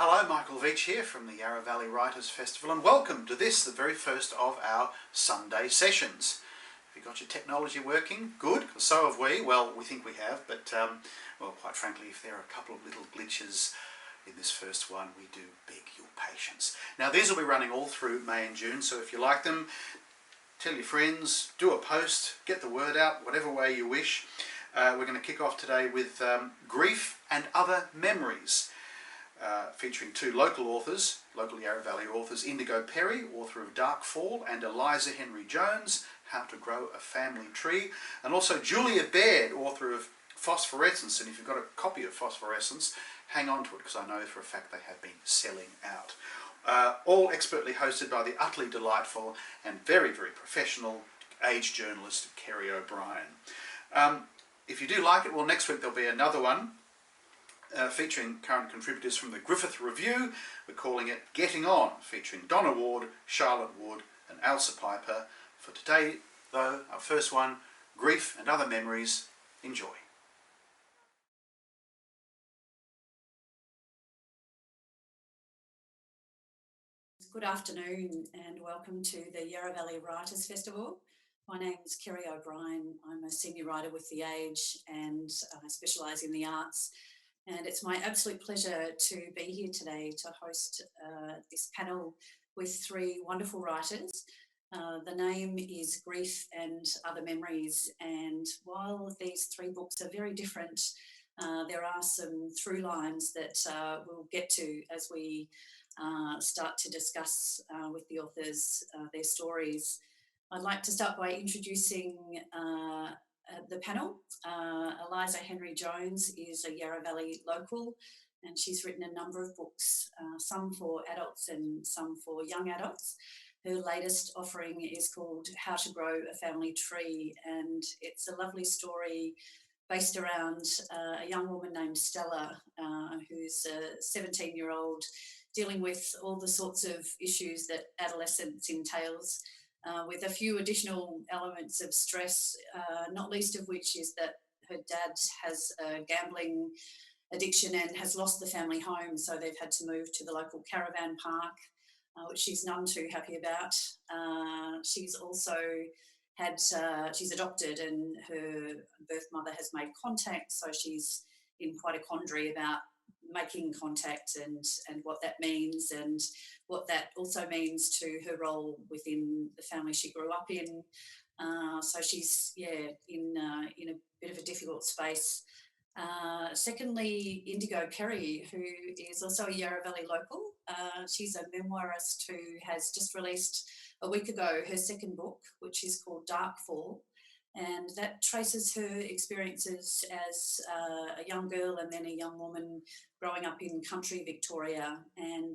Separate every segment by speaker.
Speaker 1: Hello, Michael Veach here from the Yarra Valley Writers Festival, and welcome to this, the very first of our Sunday sessions. Have you got your technology working? Good, so have we. Well, we think we have, but well, quite frankly, if there are a couple of little glitches in this first one, we do beg your patience. Now, these will be running all through May and June, so if you like them, tell your friends, do a post, get the word out, whatever way you wish. We're going to kick off today with Grief and Other Memories, featuring two local authors, local Yarra Valley authors, Indigo Carrie, author of Darkfall, and Eliza Henry Jones, How to Grow a Family Tree, and also Julia Baird, author of Phosphorescence. And if you've got a copy of Phosphorescence, hang on to it, because I know for a fact they have been selling out. All expertly hosted by the utterly delightful and very, very professional age journalist Kerry O'Brien. If you do like it, well, next week there'll be another one featuring current contributors from the Griffith Review. We're calling it Getting On, featuring Donna Ward, Charlotte Wood and Elsa Piper. For today, though, our first one, Grief and Other Memories. Enjoy.
Speaker 2: Good afternoon and welcome to the Yarra Valley Writers Festival. My name is Kerry O'Brien. I'm a senior writer with The Age and I specialise in the arts. And it's my absolute pleasure to be here today to host this panel with three wonderful writers. The name is Grief and Other Memories. And while these three books are very different, there are some through lines that we'll get to as we start to discuss with the authors their stories. I'd like to start by introducing the panel. Eliza Henry Jones is a Yarra Valley local and she's written a number of books, some for adults and some for young adults. Her latest offering is called How to Grow a Family Tree, and it's a lovely story based around a young woman named Stella, who's a 17-year-old dealing with all the sorts of issues that adolescence entails, with a few additional elements of stress, not least of which is that her dad has a gambling addiction and has lost the family home, so they've had to move to the local caravan park, which she's none too happy about. She's also had, she's adopted and her birth mother has made contact, so she's in quite a quandary about making contact and what that means and what that also means to her role within the family she grew up in. So she's, in a bit of a difficult space. Secondly, Indigo Carrie, who is also a Yarra Valley local. She's a memoirist who has just released a week ago her second book, which is called Darkfall. And that traces her experiences as a young girl and then a young woman growing up in country Victoria. And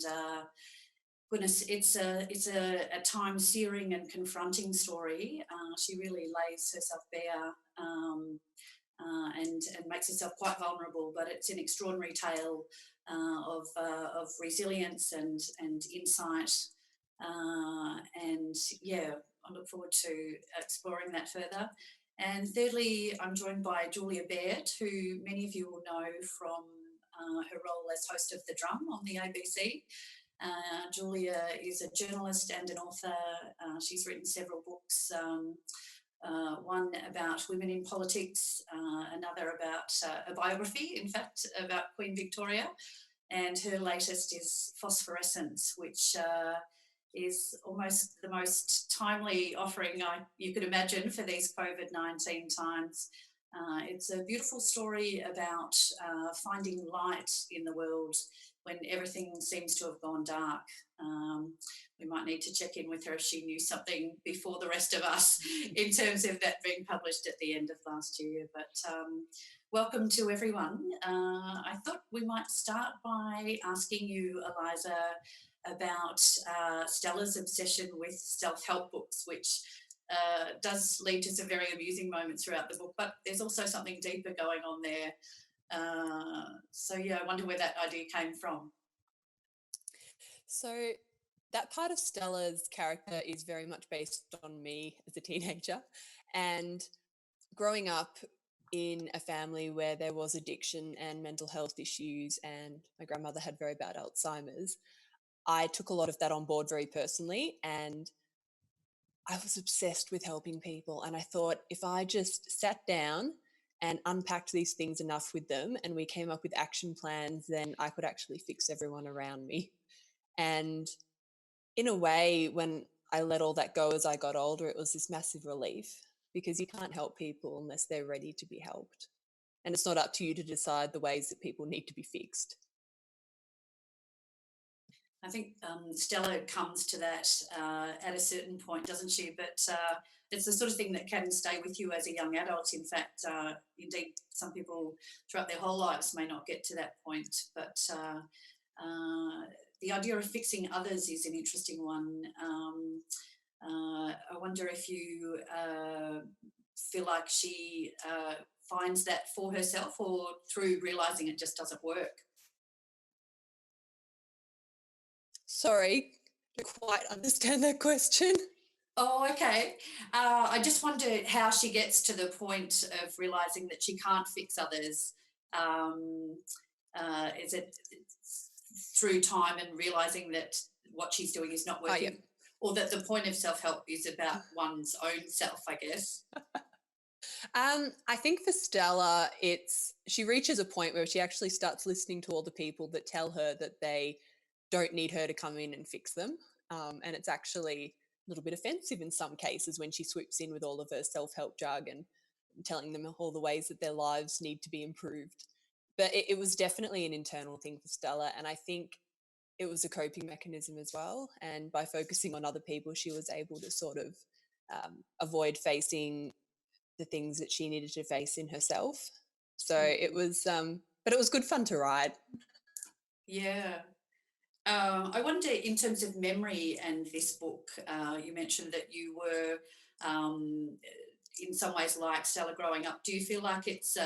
Speaker 2: goodness, it's a time searing and confronting story. She really lays herself bare and makes herself quite vulnerable, but it's an extraordinary tale of resilience and insight. And yeah, I look forward to exploring that further. And thirdly, I'm joined by Julia Baird, who many of you will know from her role as host of The Drum on the ABC. Julia is a journalist and an author. She's written several books, one about women in politics, another about a biography, in fact, about Queen Victoria. And her latest is Phosphorescence, which is almost the most timely offering you could imagine for these COVID-19 times. It's a beautiful story about finding light in the world when everything seems to have gone dark. We might need to check in with her if she knew something before the rest of us in terms of that being published at the end of last year. But welcome to everyone. I thought we might start by asking you, Eliza, about Stella's obsession with self-help books, which does lead to some very amusing moments throughout the book, but there's also something deeper going on there. So yeah, I wonder where that idea came from.
Speaker 3: So that part of Stella's character is very much based on me as a teenager, and growing up, in a family where there was addiction and mental health issues, and my grandmother had very bad Alzheimer's. I took a lot of that on board very personally, and I was obsessed with helping people. And I thought, if I just sat down and unpacked these things enough with them and we came up with action plans, then I could actually fix everyone around me. And in a way, when I let all that go as I got older, it was this massive relief, because you can't help people unless they're ready to be helped. And it's not up to you to decide the ways that people need to be fixed.
Speaker 2: I think Stella comes to that at a certain point, doesn't she? But it's the sort of thing that can stay with you as a young adult. In fact, indeed, some people throughout their whole lives may not get to that point. But the idea of fixing others is an interesting one. I wonder if you feel like she finds that for herself, or through realising it just doesn't work.
Speaker 3: Sorry, I don't quite understand that question.
Speaker 2: Oh, okay. I just wondered how she gets to the point of realising that she can't fix others. Is it through time and realising that what she's doing is not working?
Speaker 3: Yeah.
Speaker 2: Or that the point of self-help is about one's own self, I guess?
Speaker 3: I think for Stella, she reaches a point where she actually starts listening to all the people that tell her that they don't need her to come in and fix them. And it's actually a little bit offensive in some cases when she swoops in with all of her self-help jargon, telling them all the ways that their lives need to be improved. But it was definitely an internal thing for Stella. And I think it was a coping mechanism as well. And by focusing on other people, she was able to sort of avoid facing the things that she needed to face in herself. So it was, but it was good fun to write.
Speaker 2: Yeah. I wonder, in terms of memory and this book, you mentioned that you were in some ways like Stella growing up. Do you feel like it's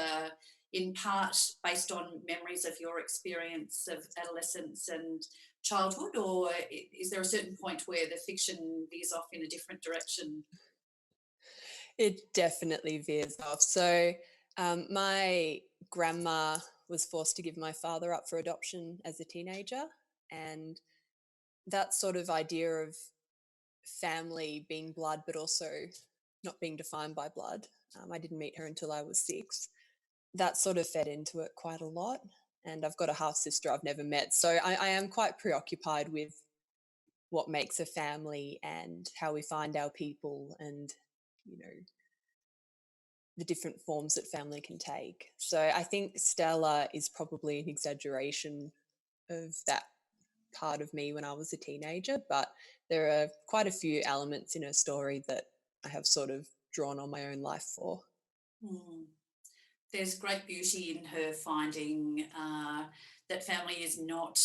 Speaker 2: in part based on memories of your experience of adolescence and childhood, or is there a certain point where the fiction veers off in a different direction?
Speaker 3: It definitely veers off. So my grandma was forced to give my father up for adoption as a teenager. And that sort of idea of family being blood, but also not being defined by blood. I didn't meet her until I was 6. That sort of fed into it quite a lot. And I've got a half sister I've never met. So I am quite preoccupied with what makes a family and how we find our people, and, you know, the different forms that family can take. So I think Stella is probably an exaggeration of that part of me when I was a teenager, but there are quite a few elements in her story that I have sort of drawn on my own life for.
Speaker 2: Mm. There's great beauty in her finding that family is not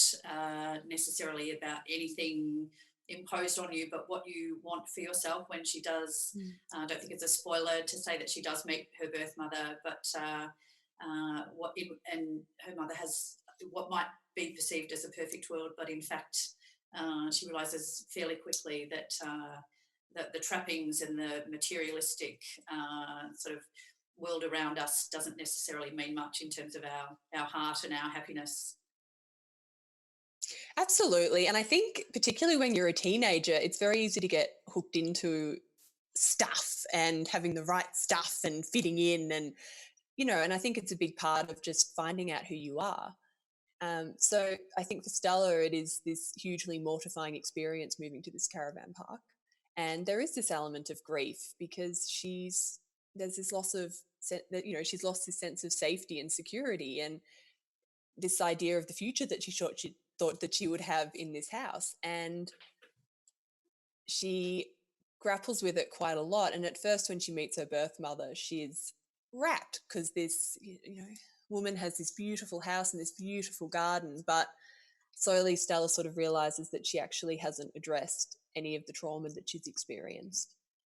Speaker 2: necessarily about anything imposed on you, but what you want for yourself. When she does, I don't think it's a spoiler to say that she does meet her birth mother, but and her mother has what might be perceived as a perfect world, but in fact, she realizes fairly quickly that that the trappings and the materialistic sort of world around us doesn't necessarily mean much in terms of our heart and our happiness.
Speaker 3: Absolutely. And I think particularly when you're a teenager, it's very easy to get hooked into stuff and having the right stuff and fitting in, and, you know, and I think it's a big part of just finding out who you are. So I think for Stella, it is this hugely mortifying experience moving to this caravan park. And there is this element of grief because there's this loss of, you know, she's lost this sense of safety and security, and this idea of the future that she thought that she would have in this house. And she grapples with it quite a lot. And at first, when she meets her birth mother, she's rapt because this, you know, woman has this beautiful house and this beautiful garden, but slowly Stella sort of realizes that she actually hasn't addressed any of the trauma that she's experienced.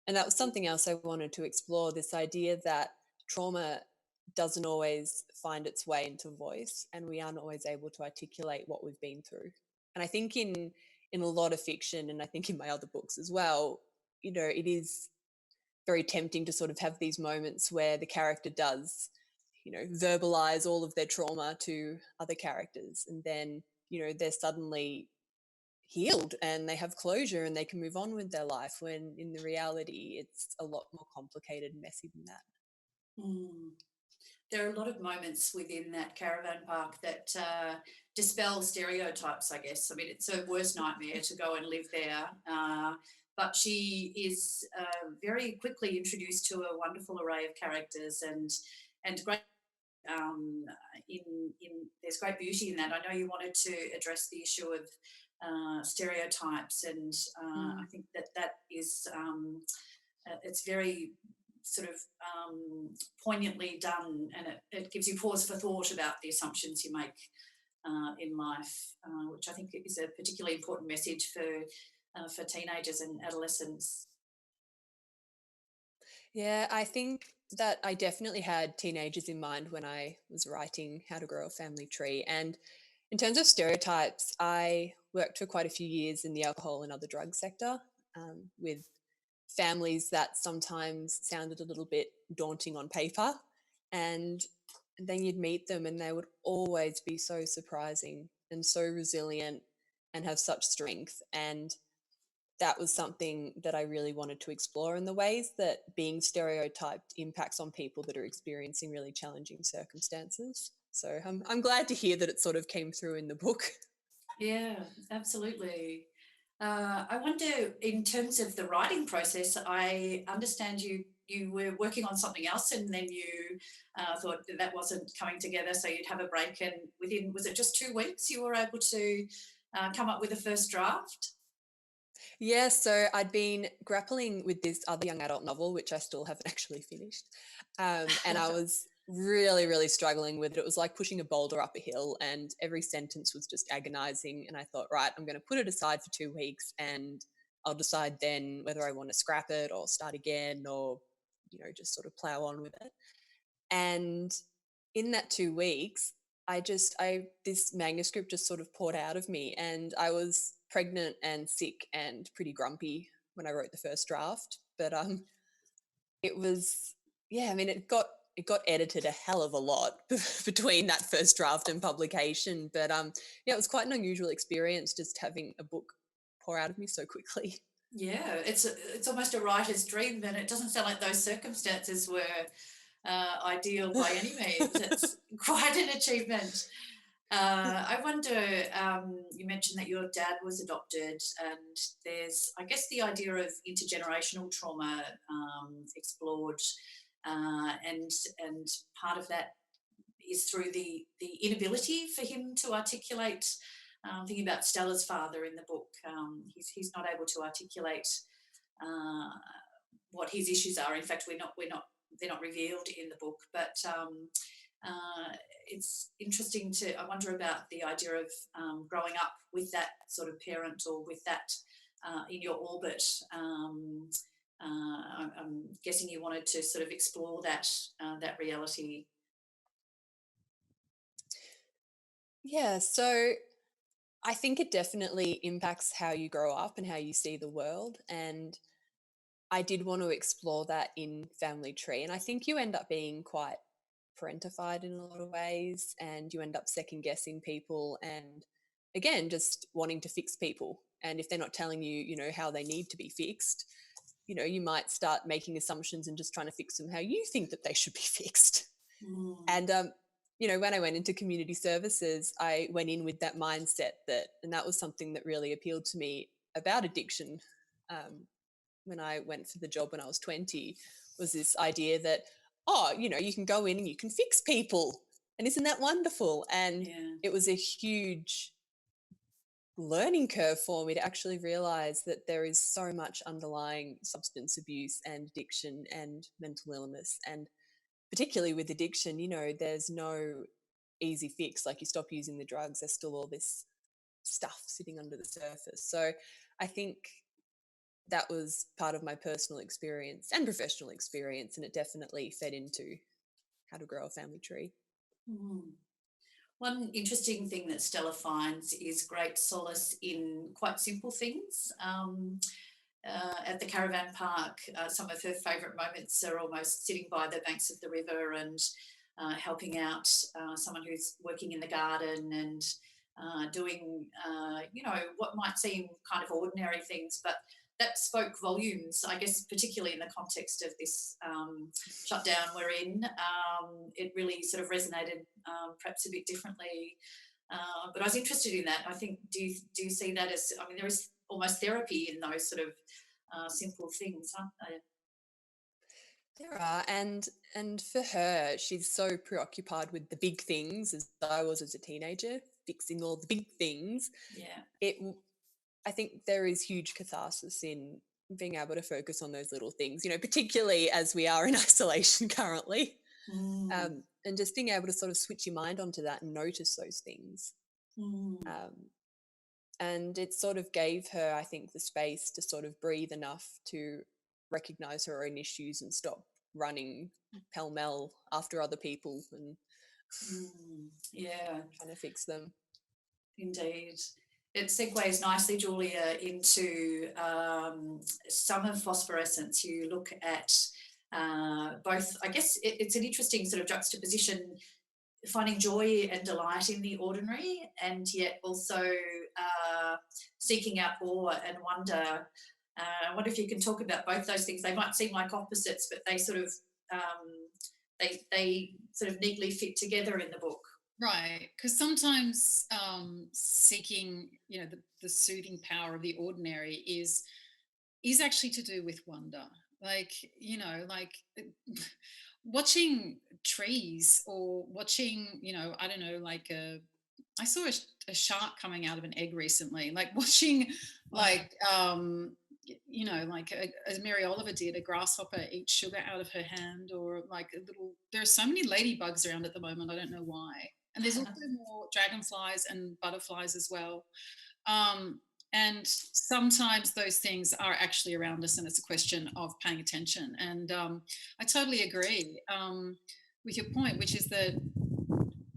Speaker 3: And that was something else I wanted to explore, this idea that trauma doesn't always find its way into voice, and we aren't always able to articulate what we've been through. And I think in a lot of fiction, and I think in my other books as well, you know, it is very tempting to sort of have these moments where the character does, verbalize all of their trauma to other characters, and then, they're suddenly healed and they have closure and they can move on with their life, when in the reality it's a lot more complicated and messy than that.
Speaker 2: Mm. There are a lot of moments within that caravan park that dispel stereotypes, I guess. I mean, it's her worst nightmare to go and live there, but she is very quickly introduced to a wonderful array of characters and great. There's great beauty in that. I know you wanted to address the issue of stereotypes, and I think that is it's very sort of poignantly done, and it gives you pause for thought about the assumptions you make in life, which I think is a particularly important message for teenagers and adolescents.
Speaker 3: Yeah, I think that I definitely had teenagers in mind when I was writing How to Grow a Family Tree. And in terms of stereotypes, I worked for quite a few years in the alcohol and other drug sector, with families that sometimes sounded a little bit daunting on paper. And then you'd meet them and they would always be so surprising and so resilient and have such strength. And that was something that I really wanted to explore, in the ways that being stereotyped impacts on people that are experiencing really challenging circumstances. So I'm glad to hear that it sort of came through in the book.
Speaker 2: Yeah, absolutely. I wonder, in terms of the writing process, I understand you were working on something else, and then you thought that wasn't coming together, so you'd have a break, and within, was it just 2 weeks you were able to come up with a first draft?
Speaker 3: Yeah, so I'd been grappling with this other young adult novel, which I still haven't actually finished. And I was really, really struggling with it. It was like pushing a boulder up a hill, and every sentence was just agonizing. And I thought, right, I'm going to put it aside for 2 weeks and I'll decide then whether I want to scrap it or start again, or, just sort of plow on with it. And in that 2 weeks, this manuscript just sort of poured out of me, and I was pregnant and sick and pretty grumpy when I wrote the first draft. But it was, yeah, I mean, it got edited a hell of a lot between that first draft and publication. But yeah, it was quite an unusual experience just having a book pour out of me so quickly.
Speaker 2: Yeah, it's almost a writer's dream, and it doesn't sound like those circumstances were ideal by any means. It's quite an achievement. I wonder, you mentioned that your dad was adopted, and there's, I guess, the idea of intergenerational trauma explored, and part of that is through the inability for him to articulate. Thinking about Stella's father in the book, he's not able to articulate uh, what his issues are. In fact, they're not revealed in the book, but it's interesting to, I wonder about the idea of growing up with that sort of parent, or with that in your orbit. I'm guessing you wanted to sort of explore that reality.
Speaker 3: Yeah, so I think it definitely impacts how you grow up and how you see the world. And I did want to explore that in Family Tree. And I think you end up being quite parentified in a lot of ways, and you end up second guessing people, and again, just wanting to fix people. And if they're not telling you, how they need to be fixed, you might start making assumptions and just trying to fix them how you think that they should be fixed.
Speaker 2: Mm.
Speaker 3: And when I went into community services, I went in with that mindset, and that was something that really appealed to me about addiction. When I went for the job when I was 20, was this idea that, you can go in and you can fix people. And isn't that wonderful? And
Speaker 2: Yeah.
Speaker 3: it was a huge learning curve for me to actually realize that there is so much underlying substance abuse and addiction and mental illness. And particularly with addiction, there's no easy fix. Like, you stop using the drugs, there's still all this stuff sitting under the surface. So I think that was part of my personal experience and professional experience, and it definitely fed into How to Grow a Family Tree.
Speaker 2: Mm. One interesting thing that Stella finds is great solace in quite simple things. at the caravan park. Some of her favourite moments are almost sitting by the banks of the river and helping out someone who's working in the garden and doing, what might seem kind of ordinary things, but that spoke volumes, I guess, particularly in the context of this shutdown we're in. It really sort of resonated perhaps a bit differently. But I was interested in that. I think, do you see that as, I mean, there is almost therapy in those sort of simple things, aren't they?
Speaker 3: There are, and for her, she's so preoccupied with the big things, as I was as a teenager, fixing all the big things.
Speaker 2: Yeah.
Speaker 3: I think there is huge catharsis in being able to focus on those little things, particularly as we are in isolation currently,
Speaker 2: Mm.
Speaker 3: and just being able to sort of switch your mind onto that and notice those things.
Speaker 2: Mm.
Speaker 3: And it sort of gave her, I think, the space to sort of breathe enough to recognize her own issues and stop running pell-mell after other people and
Speaker 2: Yeah,
Speaker 3: trying to fix them.
Speaker 2: indeed. It segues nicely, Julia, into some of Phosphorescence. You look at both, I guess it's an interesting sort of juxtaposition, finding joy and delight in the ordinary, and yet also seeking out awe and wonder. I wonder if you can talk about both those things. They might seem like opposites, but they sort of they sort of neatly fit together in the book.
Speaker 4: Right, because sometimes seeking, the soothing power of the ordinary is actually to do with wonder. Like, watching trees or watching, I don't know, like I saw a shark coming out of an egg recently. Like watching, like like as Mary Oliver did, a grasshopper eat sugar out of her hand, or like a little. There are so many ladybugs around at the moment. I don't know why. And there's also more dragonflies and butterflies as well. And sometimes those things are actually around us, and it's a question of paying attention. And I totally agree with your point, which is that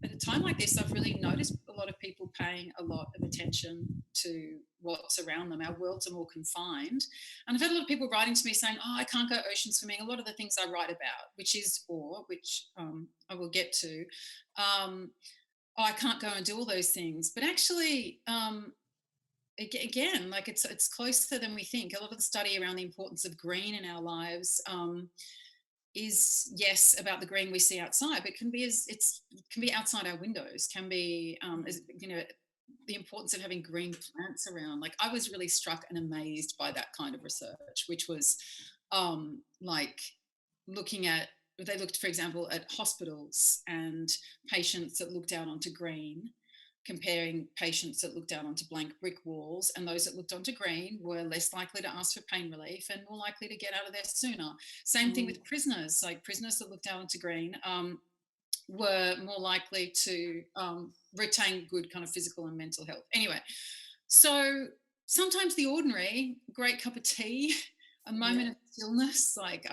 Speaker 4: at a time like this, I've really noticed a lot of people paying a lot of attention to what's around them. Our worlds are more confined. And I've had a lot of people writing to me saying, oh, I can't go ocean swimming. A lot of the things I write about, which is awe, which I will get to, oh, I can't go and do all those things. But actually, again, like it's closer than we think. A lot of the study around the importance of green in our lives is, yes, about the green we see outside, but can be outside our windows, can be the importance of having green plants around. Like, I was really struck and amazed by that kind of research, which was like looking at, they looked, for example, at hospitals and patients that looked out onto green, comparing patients that looked out onto blank brick walls, and those that looked onto green were less likely to ask for pain relief and more likely to get out of there sooner. Same thing with prisoners. Like, prisoners that looked out onto green were more likely to retain good kind of physical and mental health. Anyway, so sometimes the ordinary, great cup of tea, a moment of stillness. Like,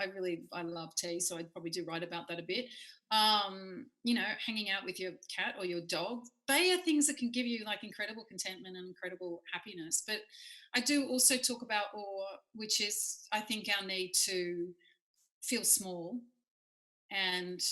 Speaker 4: I love tea, so I'd probably do write about that a bit. Hanging out with your cat or your dog, they are things that can give you like incredible contentment and incredible happiness. But I do also talk about awe, which is, I think, our need to feel small and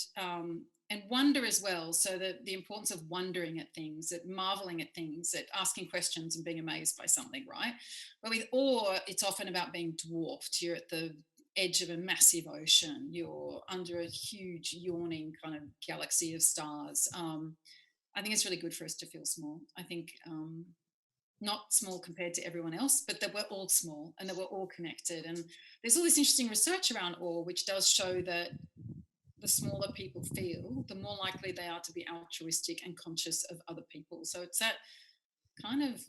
Speaker 4: wonder as well. So the importance of wondering at things, at marveling at things, at asking questions and being amazed by something, right? But with awe, it's often about being dwarfed. You're at the edge of a massive ocean. You're under a huge yawning kind of galaxy of stars. I think it's really good for us to feel small. I think not small compared to everyone else, but that we're all small and that we're all connected. And there's all this interesting research around awe, which does show that the smaller people feel, the more likely they are to be altruistic and conscious of other people. So it's that kind of,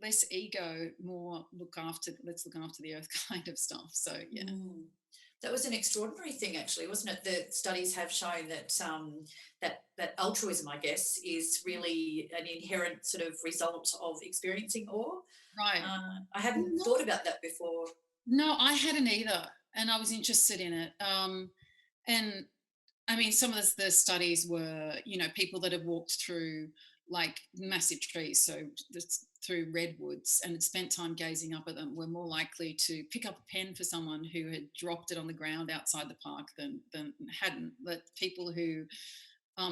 Speaker 4: less ego, more let's look after the earth kind of stuff. So yeah.
Speaker 2: That was an extraordinary thing, actually, wasn't it? The studies have shown that that altruism, I guess, is really an inherent sort of result of experiencing awe.
Speaker 4: Right.
Speaker 2: I hadn't thought about that before.
Speaker 4: No, I hadn't either, and I was interested in it. And I mean, some of the studies were, people that have walked through, like massive trees, so through redwoods, and had spent time gazing up at them, were more likely to pick up a pen for someone who had dropped it on the ground outside the park than hadn't. That people who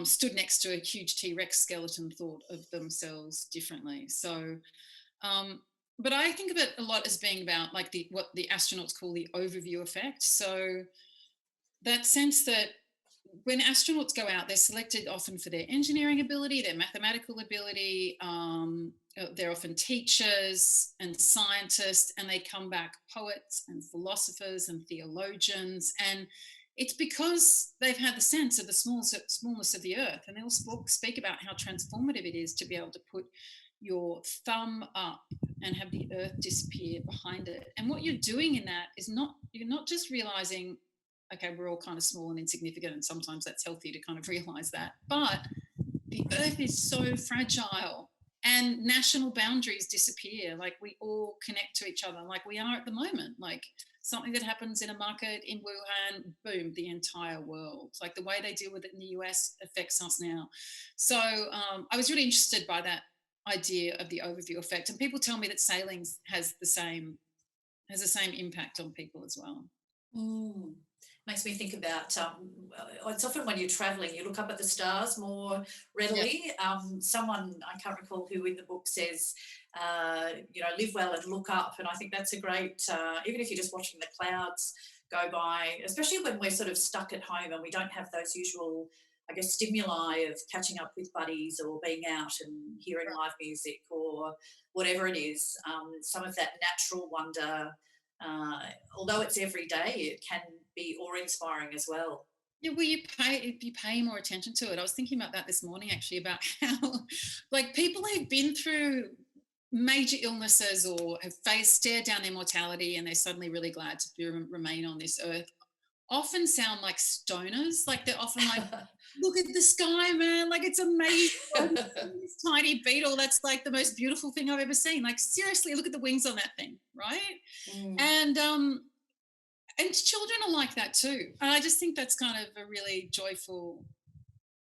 Speaker 4: stood next to a huge T-Rex skeleton thought of themselves differently. So, but I think of it a lot as being about like what the astronauts call the overview effect. So that sense that when astronauts go out, they're selected often for their engineering ability, their mathematical ability. They're often teachers and scientists, and they come back poets and philosophers and theologians. And it's because they've had the sense of the smallness of the earth. And they all speak about how transformative it is to be able to put your thumb up and have the earth disappear behind it. And what you're doing in that is you're not just realizing, okay, we're all kind of small and insignificant, and sometimes that's healthy to kind of realize that. But the earth is so fragile, and national boundaries disappear. Like, we all connect to each other like we are at the moment. Like, something that happens in a market in Wuhan, boom, the entire world. Like, the way they deal with it in the US affects us now. So I was really interested by that idea of the overview effect. And people tell me that sailing has the same impact on people as well.
Speaker 2: Makes me think about it's often when you're traveling, you look up at the stars more readily. Someone, I can't recall who in the book, says live well and look up, and I think that's a great, even if you're just watching the clouds go by, especially when we're sort of stuck at home and we don't have those usual, I guess, stimuli of catching up with buddies or being out and hearing live music or whatever it is. Some of that natural wonder, although it's every day, it can be awe-inspiring as well.
Speaker 4: Yeah, well, you pay more attention to it. I was thinking about that this morning, actually, about how, like, people who've been through major illnesses or have stared down their mortality, and they're suddenly really glad to remain on this earth, often sound like stoners. Like, they're often like, look at the sky, man, like, it's amazing. This tiny beetle, that's like the most beautiful thing I've ever seen. Like, seriously, look at the wings on that thing, right? And children are like that too. And I just think that's kind of a really joyful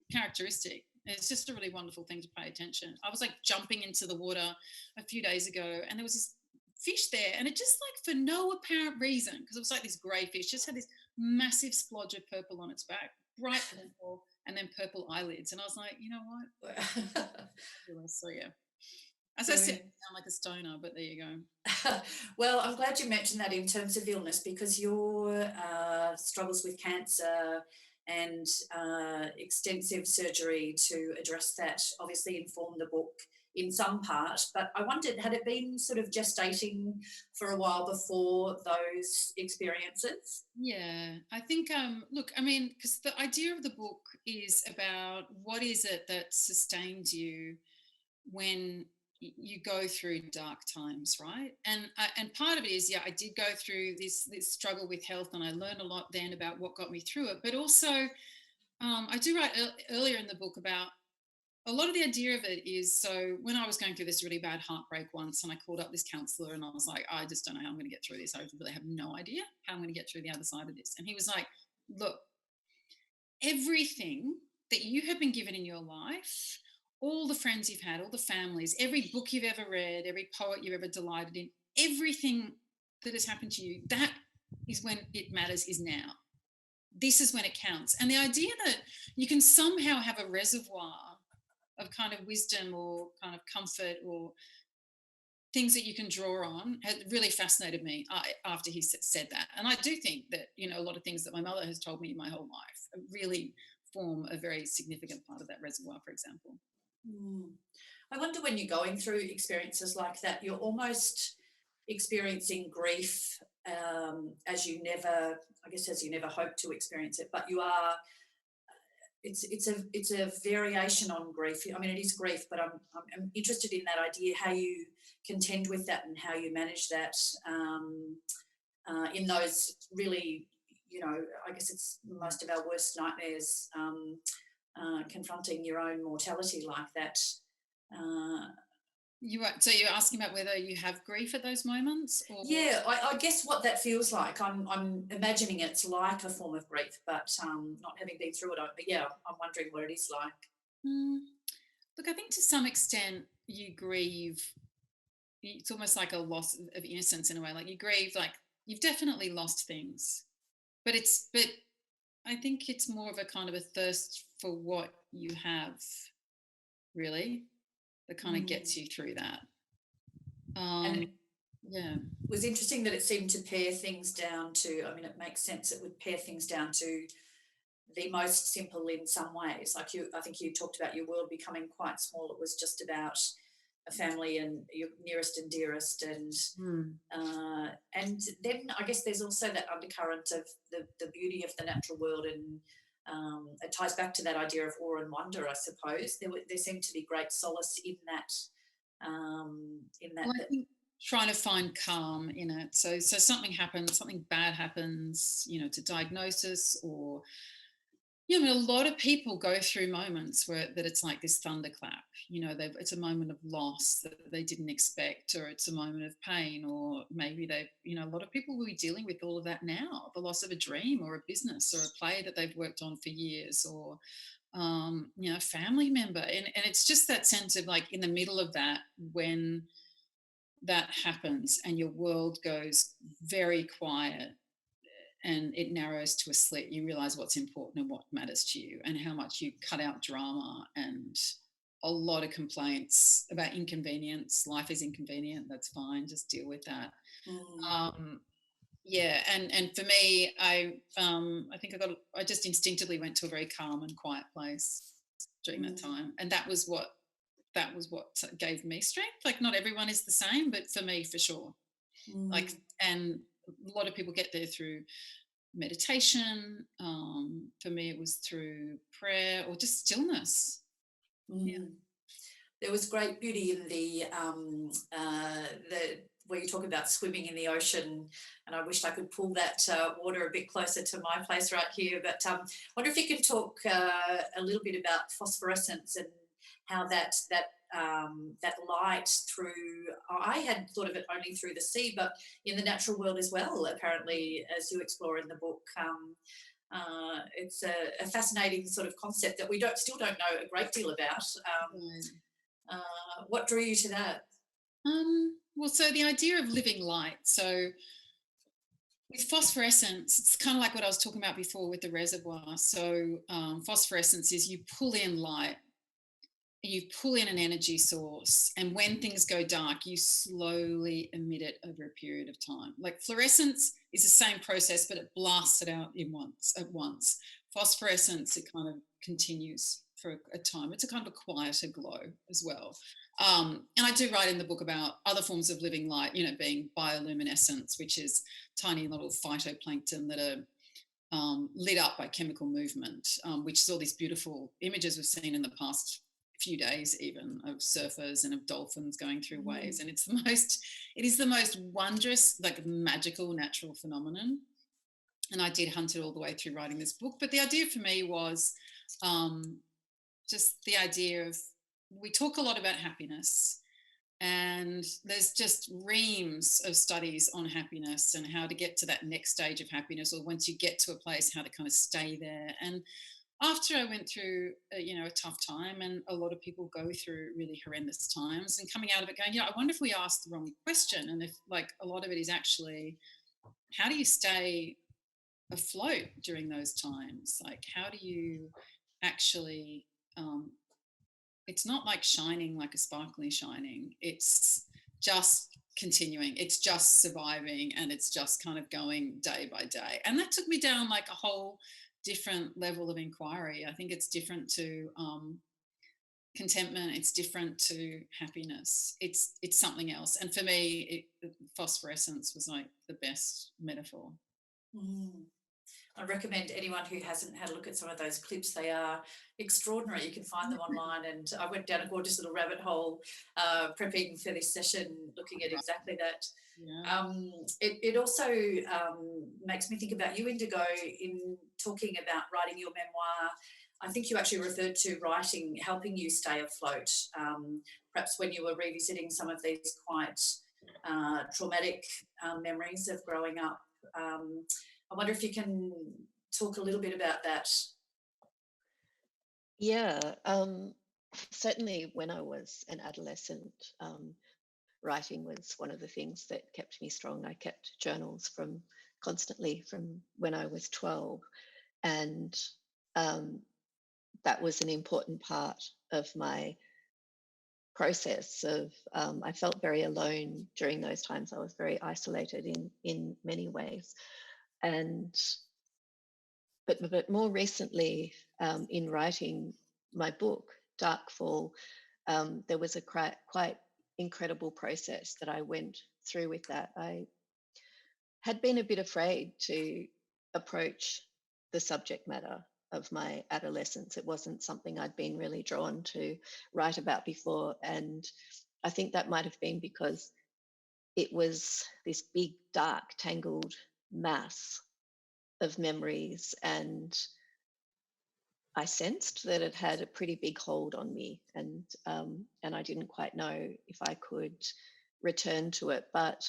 Speaker 4: characteristic. It's just a really wonderful thing to pay attention. I was like jumping into the water a few days ago, and there was this fish there, and it just, like, for no apparent reason, because it was like this grey fish, just had this massive splodge of purple on its back, bright purple, and then purple eyelids. And I was like, you know what? So yeah. As I said, I sound like a stoner, but there you go.
Speaker 2: Well, I'm glad you mentioned that in terms of illness, because your struggles with cancer and extensive surgery to address that obviously informed the book in some part. But I wondered, had it been sort of gestating for a while before those experiences?
Speaker 4: Yeah, I think, look, I mean, because the idea of the book is about what is it that sustains you when you go through dark times, right? And part of it is, I did go through this struggle with health, and I learned a lot then about what got me through it. But also, I do write earlier in the book about a lot of the idea of it is, so when I was going through this really bad heartbreak once, and I called up this counsellor, and I was like, I just don't know how I'm going to get through this. I really have no idea how I'm going to get through the other side of this. And he was like, look, everything that you have been given in your life, all the friends you've had, all the families, every book you've ever read, every poet you've ever delighted in, everything that has happened to you, that is when it matters, is now. This is when it counts. And the idea that you can somehow have a reservoir of kind of wisdom or kind of comfort or things that you can draw on had really fascinated me after he said that. And I do think that, a lot of things that my mother has told me my whole life really form a very significant part of that reservoir, for example.
Speaker 2: I wonder, when you're going through experiences like that, you're almost experiencing grief as you never hope to experience it, but you are. It's a variation on grief. I mean, it is grief, but I'm interested in that idea, how you contend with that and how you manage that in those really, I guess it's most of our worst nightmares. Confronting your own mortality like that.
Speaker 4: So you're asking about whether you have grief at those moments? Or?
Speaker 2: Yeah, I guess what that feels like. I'm imagining it's like a form of grief, but not having been through it. I'm wondering what it is like.
Speaker 4: Look, I think to some extent you grieve. It's almost like a loss of innocence in a way. Like you grieve, like you've definitely lost things, but I think it's more of a kind of a thirst for what you have, really, that kind of
Speaker 2: Mm.
Speaker 4: gets you through that.
Speaker 2: And
Speaker 4: Yeah.
Speaker 2: it was interesting that it seemed to pare things down to, I mean, it makes sense, it would pare things down to the most simple in some ways. Like I think you talked about your world becoming quite small. It was just about a family and your nearest and dearest, and
Speaker 4: Mm.
Speaker 2: then I guess there's also that undercurrent of the beauty of the natural world, and it ties back to that idea of awe and wonder, I suppose. There seemed to be great solace in that.
Speaker 4: Well, I think trying to find calm in it. So something happens, something bad happens, it's a diagnosis, or I mean, a lot of people go through moments that it's like this thunderclap. It's a moment of loss that they didn't expect, or it's a moment of pain, or maybe a lot of people will be dealing with all of that now, the loss of a dream or a business or a play that they've worked on for years, or a family member, and it's just that sense of like in the middle of that, when that happens and your world goes very quiet and it narrows to a slit, you realize what's important and what matters to you, and how much you cut out drama and a lot of complaints about inconvenience. Life is inconvenient, that's fine, just deal with that. Yeah, and for me, I think I just instinctively went to a very calm and quiet place during that time, and that was what gave me strength. Like not everyone is the same, but for me, for sure. Like, and a lot of people get there through meditation. For me, it was through prayer or just stillness. Yeah.
Speaker 2: There was great beauty in the where you talk about swimming in the ocean, and I wished I could pull that water a bit closer to my place right here. But I wonder if you could talk a little bit about phosphorescence and how that light through, I had thought of it only through the sea, but in the natural world as well, apparently, as you explore in the book. It's a fascinating sort of concept that we still don't know a great deal about. What drew you to that?
Speaker 4: Well, so the idea of living light. So with phosphorescence, it's kind of like what I was talking about before with the reservoir. So phosphorescence is you pull in light, you pull in an energy source, and when things go dark, you slowly emit it over a period of time. Like fluorescence is the same process, but it blasts it out at once. Phosphorescence, it kind of continues for a time. It's a kind of a quieter glow as well. And I do write in the book about other forms of living light, being bioluminescence, which is tiny little phytoplankton that are lit up by chemical movement, which is all these beautiful images we've seen in the past few days, even, of surfers and of dolphins going through waves. And it is the most wondrous, like magical natural phenomenon. And I did hunt it all the way through writing this book. But the idea for me was just the idea of, we talk a lot about happiness, and there's just reams of studies on happiness and how to get to that next stage of happiness, or once you get to a place, how to kind of stay there. And after I went through a tough time, and a lot of people go through really horrendous times, and coming out of it going, I wonder if we asked the wrong question, and if like a lot of it is actually, how do you stay afloat during those times? Like, how do you actually it's not like shining, like a sparkly shining, it's just continuing, it's just surviving, and it's just kind of going day by day. And that took me down like a whole different level of inquiry. I think it's different to contentment, it's different to happiness, it's something else. And for me, phosphorescence was like the best metaphor.
Speaker 2: I recommend anyone who hasn't had a look at some of those clips. They are extraordinary. You can find them online, and I went down a gorgeous little rabbit hole prepping for this session, looking at exactly that.
Speaker 4: Yeah.
Speaker 2: It also makes me think about you, Indigo, in talking about writing your memoir. I think you actually referred to writing helping you stay afloat, perhaps when you were revisiting some of these quite traumatic memories of growing up. I wonder if you can talk a little bit about that.
Speaker 5: Yeah, certainly when I was an adolescent, writing was one of the things that kept me strong. I kept journals constantly from when I was 12, and that was an important part of my process of I felt very alone during those times. I was very isolated in many ways. And but more recently, in writing my book Darkfall, there was a quite incredible process that I went through with that. I had been a bit afraid to approach the subject matter of my adolescence. It wasn't something I'd been really drawn to write about before. And I think that might have been because it was this big, dark, tangled mass of memories. And I sensed that it had a pretty big hold on me. And I didn't quite know if I could return to it. But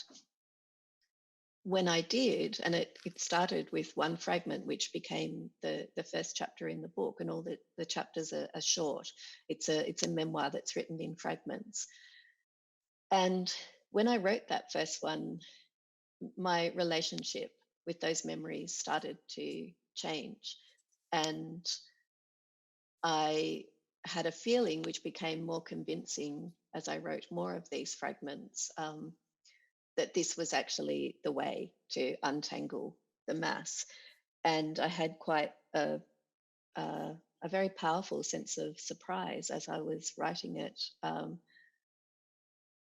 Speaker 5: when I did, and it started with one fragment, which became the first chapter in the book, and all the chapters are short. It's a memoir that's written in fragments. And when I wrote that first one, my relationship with those memories started to change. And I had a feeling, which became more convincing as I wrote more of these fragments, that this was actually the way to untangle the mass. And I had quite a very powerful sense of surprise as I was writing it,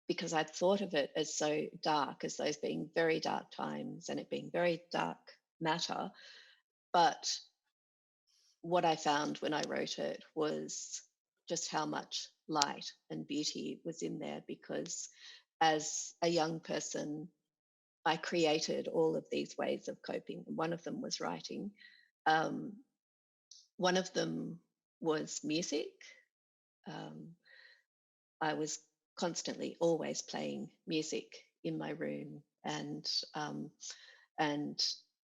Speaker 5: because I'd thought of it as so dark, as those being very dark times and it being very dark matter. But what I found when I wrote it was just how much light and beauty was in there, because as a young person, I created all of these ways of coping. One of them was writing. One of them was music. I was constantly always playing music in my room, and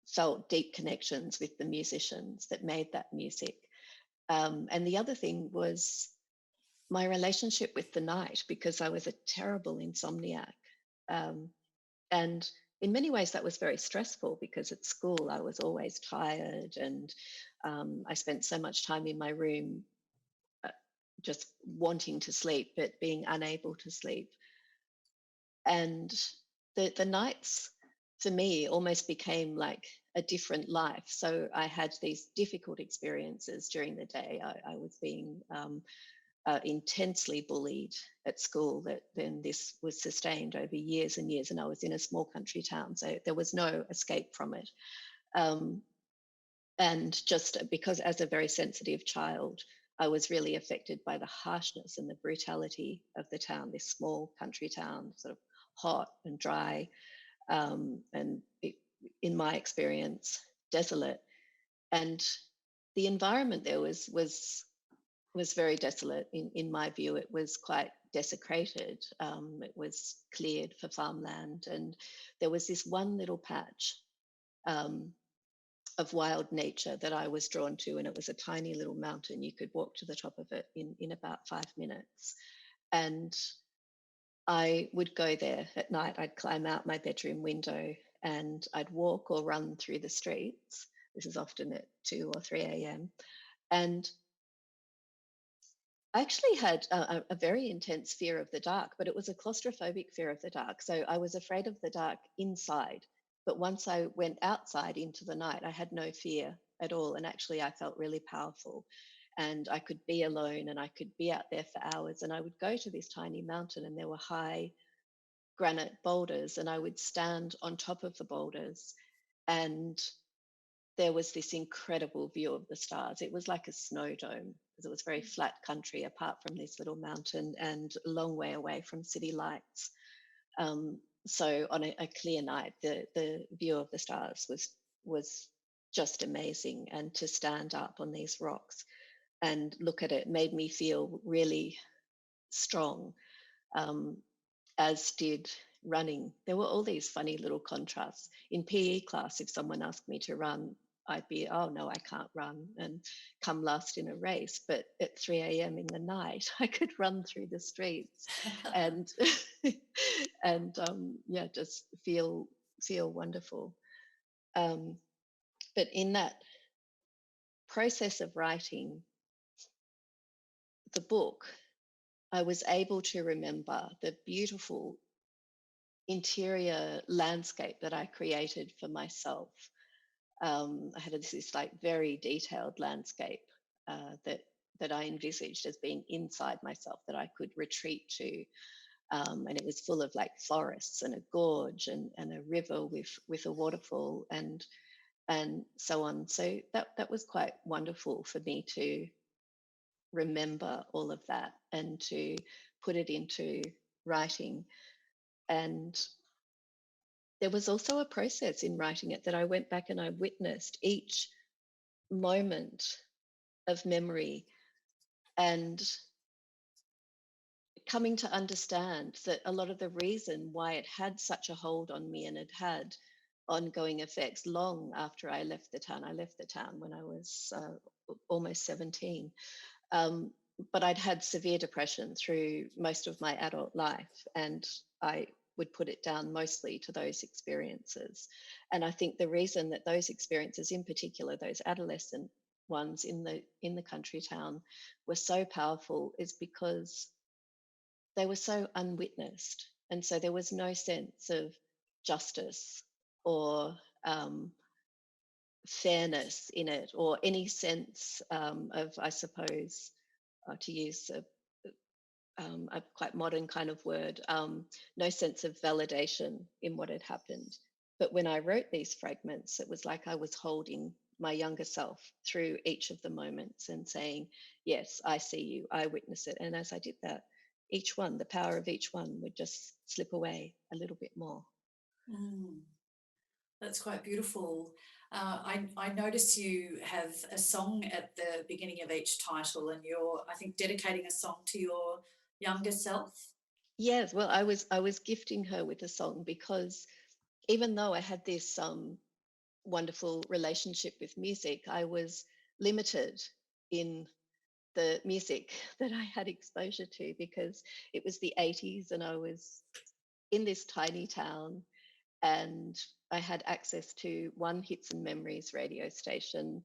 Speaker 5: felt deep connections with the musicians that made that music. And the other thing was my relationship with the night, because I was a terrible insomniac. And in many ways, that was very stressful, because at school I was always tired, and I spent so much time in my room just wanting to sleep, but being unable to sleep. And the nights for me almost became like a different life. So I had these difficult experiences during the day. I was being intensely bullied at school, that then this was sustained over years and years, and I was in a small country town, so there was no escape from it. And just because as a very sensitive child, I was really affected by the harshness and the brutality of the town, this small country town, sort of hot and dry, and in my experience, desolate. And the environment there was very desolate. In my view, it was quite desecrated. It was cleared for farmland, and there was this one little patch of wild nature that I was drawn to, and it was a tiny little mountain. You could walk to the top of it in about 5 minutes. And I would go there at night. I'd climb out my bedroom window and I'd walk or run through the streets. This is often at 2 or 3 a.m. And I actually had a very intense fear of the dark, but it was a claustrophobic fear of the dark. So I was afraid of the dark inside. But once I went outside into the night, I had no fear at all. And actually, I felt really powerful. And I could be alone and I could be out there for hours. And I would go to this tiny mountain, and there were high granite boulders, and I would stand on top of the boulders, and there was this incredible view of the stars. It was like a snow dome, because it was very flat country apart from this little mountain and a long way away from city lights. So on a clear night, the view of the stars was just amazing. And to stand up on these rocks and look at it made me feel really strong, as did running. There were all these funny little contrasts. In PE class, if someone asked me to run, I'd be, oh no, I can't run, and come last in a race. But at 3 a.m. in the night, I could run through the streets and and yeah, just feel wonderful. But in that process of writing the book, I was able to remember the beautiful interior landscape that I created for myself. I had this like very detailed landscape that I envisaged as being inside myself, that I could retreat to, and it was full of like forests and a gorge and a river with a waterfall and so on. So that was quite wonderful for me to remember all of that and to put it into writing. And there was also a process in writing it that I went back and I witnessed each moment of memory, and coming to understand that a lot of the reason why it had such a hold on me, and it had ongoing effects long after I left the town. I left the town when I was almost 17. But I'd had severe depression through most of my adult life, and I would put it down mostly to those experiences. And I think the reason that those experiences, in particular those adolescent ones in the country town, were so powerful is because they were so unwitnessed, and so there was no sense of justice or fairness in it, or any sense of, I suppose, to use a quite modern kind of word, no sense of validation in what had happened. But when I wrote these fragments, it was like I was holding my younger self through each of the moments and saying, yes, I see you, I witness it. And as I did that, each one, the power of each one would just slip away a little bit more.
Speaker 2: That's quite beautiful. I notice you have a song at the beginning of each title, and you're, I think, dedicating a song to your younger self.
Speaker 5: Yes, well, I was gifting her with a song because even though I had this wonderful relationship with music, I was limited in the music that I had exposure to, because it was the 80s and I was in this tiny town, and I had access to one Hits and Memories radio station,